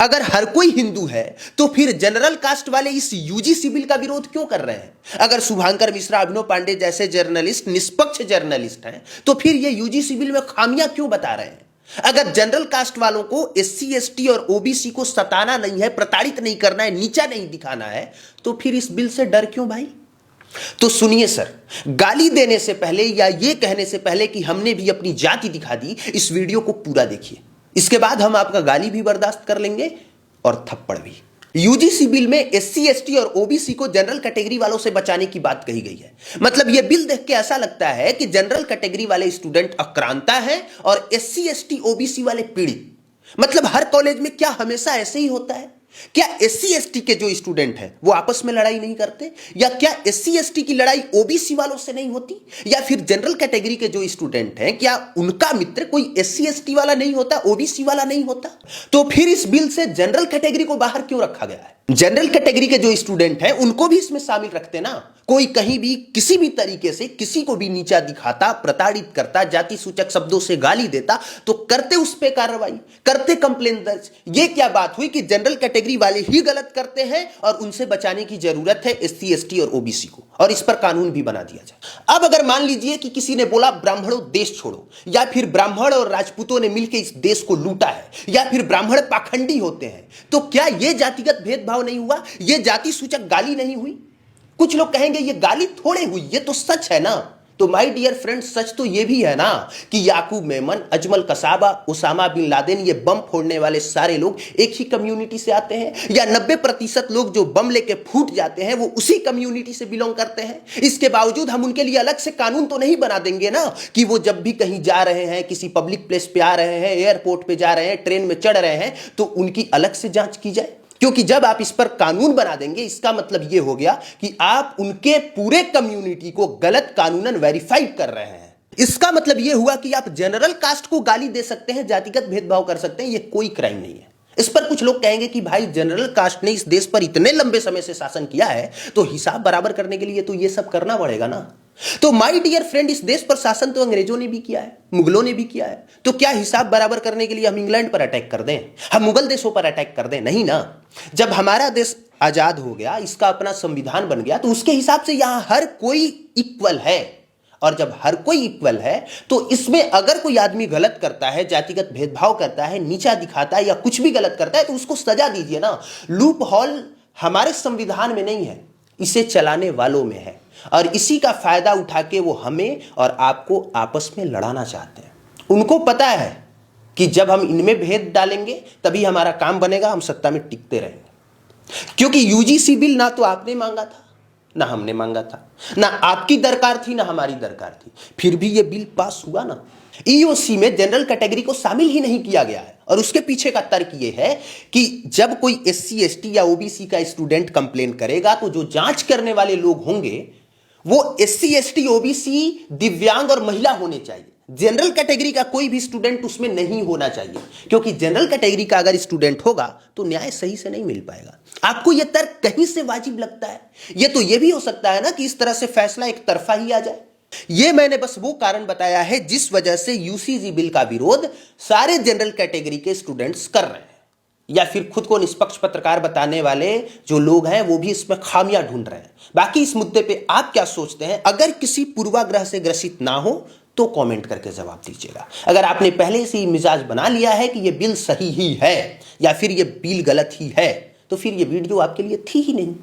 अगर हर कोई हिंदू है तो फिर जनरल कास्ट वाले इस यूजीसी बिल का विरोध क्यों कर रहे हैं? अगर शुभांकर मिश्रा, अभिनव पांडे जैसे जर्नलिस्ट निष्पक्ष जर्नलिस्ट हैं तो फिर ये यूजीसी बिल में खामियां क्यों बता रहे हैं? अगर जनरल कास्ट वालों को एससी एसटी और ओबीसी को सताना नहीं है, प्रताड़ित नहीं करना है, नीचा नहीं दिखाना है, तो फिर इस बिल से डर क्यों भाई? तो सुनिए सर, गाली देने से पहले या ये कहने से पहले कि हमने भी अपनी जाति दिखा दी, इस वीडियो को पूरा देखिए। इसके बाद हम आपका गाली भी बर्दाश्त कर लेंगे और थप्पड़ भी। यूजीसी बिल में एससी एसटी और ओबीसी को जनरल कैटेगरी वालों से बचाने की बात कही गई है। मतलब यह बिल देख के ऐसा लगता है कि जनरल कैटेगरी वाले स्टूडेंट आक्रांता हैं और एससी एसटी ओबीसी वाले पीड़ित। मतलब हर कॉलेज में क्या हमेशा ऐसे ही होता है? क्या एससी एसटी के जो स्टूडेंट हैं वो आपस में लड़ाई नहीं करते? या क्या एससी एसटी की लड़ाई ओबीसी वालों से नहीं होती? या फिर जनरल कैटेगरी के जो स्टूडेंट हैं क्या उनका मित्र कोई एससी एसटी वाला नहीं होता, ओबीसी वाला नहीं होता? तो फिर इस बिल से जनरल कैटेगरी को बाहर क्यों रखा गया है? जनरल कैटेगरी के जो स्टूडेंट हैं उनको भी इसमें शामिल रखते ना। कोई कहीं भी किसी भी तरीके से किसी को भी नीचा दिखाता, प्रताड़ित करता, जाति सूचक शब्दों से गाली देता तो करते उस पे कार्रवाई, करते कंप्लेन दर्ज। ये क्या बात हुई कि जनरल कैटेगरी वाले ही गलत करते हैं और उनसे बचाने की जरूरत है एससी एसटी और ओबीसी को, और इस पर कानून भी बना दिया जाए। अब अगर मान लीजिए कि किसी ने बोला ब्राह्मणों देश छोड़ो, या फिर ब्राह्मण और राजपूतों ने मिलकर इस देश को लूटा है, या फिर ब्राह्मण पाखंडी होते हैं, तो क्या यह जातिगत भेदभाव नहीं हुआ? यह जाति सूचक गाली नहीं हुई? कुछ लोग कहेंगे ये गाली थोड़े हुई, ये तो सच है ना। तो माय डियर फ्रेंड्स, सच तो ये भी है ना कि याकूब मेमन, अजमल कसाबा, उसामा बिन लादेन, ये बम फोड़ने वाले सारे लोग एक ही कम्युनिटी से आते हैं, या 90% लोग जो बम लेके फूट जाते हैं वो उसी कम्युनिटी से बिलोंग करते हैं। इसके बावजूद हम उनके लिए अलग से कानून तो नहीं बना देंगे ना कि वो जब भी कहीं जा रहे हैं, किसी पब्लिक प्लेस पे आ रहे हैं, एयरपोर्ट पे जा रहे हैं, ट्रेन में चढ़ रहे हैं, तो उनकी अलग से जांच की जाए। क्योंकि जब आप इस पर कानून बना देंगे इसका मतलब यह हो गया कि आप उनके पूरे कम्युनिटी को गलत कानूनन वेरीफाइड कर रहे हैं। इसका मतलब यह हुआ कि आप जनरल कास्ट को गाली दे सकते हैं, जातिगत भेदभाव कर सकते हैं, यह कोई क्राइम नहीं है। इस पर कुछ लोग कहेंगे कि भाई जनरल कास्ट ने इस देश पर इतने लंबे समय से शासन किया है तो हिसाब बराबर करने के लिए तो यह सब करना पड़ेगा ना। तो माय डियर फ्रेंड, इस देश पर शासन तो अंग्रेजों ने भी किया है, मुगलों ने भी किया है, तो क्या हिसाब बराबर करने के लिए हम इंग्लैंड पर अटैक कर दें, हम मुगल देशों पर अटैक कर दें? नहीं ना। जब हमारा देश आजाद हो गया, इसका अपना संविधान बन गया, तो उसके हिसाब से यहां हर कोई इक्वल है। और जब हर कोई इक्वल है तो इसमें अगर कोई आदमी गलत करता है, जातिगत भेदभाव करता है, नीचा दिखाता है या कुछ भी गलत करता है तो उसको सजा दीजिए ना। लूप होल हमारे संविधान में नहीं है, इसे चलाने वालों में है, और इसी का फायदा उठा के वो हमें और आपको आपस में लड़ाना चाहते हैं। उनको पता है कि जब हम इनमें भेद डालेंगे तभी हमारा काम बनेगा, हम सत्ता में टिकते रहेंगे। क्योंकि यूजीसी बिल ना तो आपने मांगा था, ना हमने मांगा था, ना आपकी दरकार थी, ना हमारी दरकार थी, फिर भी ये बिल पास हुआ ना। ईओसी में जनरल कैटेगरी को शामिल ही नहीं किया गया है, और उसके पीछे का तर्क यह है कि जब कोई एससी एसटी या ओबीसी का स्टूडेंट कंप्लेन करेगा तो जो जांच करने वाले लोग होंगे वो एससी एसटी ओबीसी, दिव्यांग और महिला होने चाहिए। जनरल कैटेगरी का कोई भी स्टूडेंट उसमें नहीं होना चाहिए, क्योंकि जनरल कैटेगरी का अगर स्टूडेंट होगा तो न्याय सही से नहीं मिल पाएगा। आपको यह तर्क कहीं से वाजिब लगता है? यह तो यह भी हो सकता है ना कि इस तरह से फैसला एक तरफा ही आ जाए। यह मैंने बस वो कारण बताया है जिस वजह से यूसीजी बिल का विरोध सारे जनरल कैटेगरी के स्टूडेंट्स कर रहे हैं, या फिर खुद को निष्पक्ष पत्रकार बताने वाले जो लोग हैं वो भी इसमें खामियां ढूंढ रहे हैं। बाकी इस मुद्दे पे आप क्या सोचते हैं? अगर किसी पूर्वाग्रह से ग्रसित ना हो तो कमेंट करके जवाब दीजिएगा। अगर आपने पहले से ही मिजाज बना लिया है कि ये बिल सही ही है या फिर ये बिल गलत ही है, तो फिर ये वीडियो आपके लिए थी ही नहीं।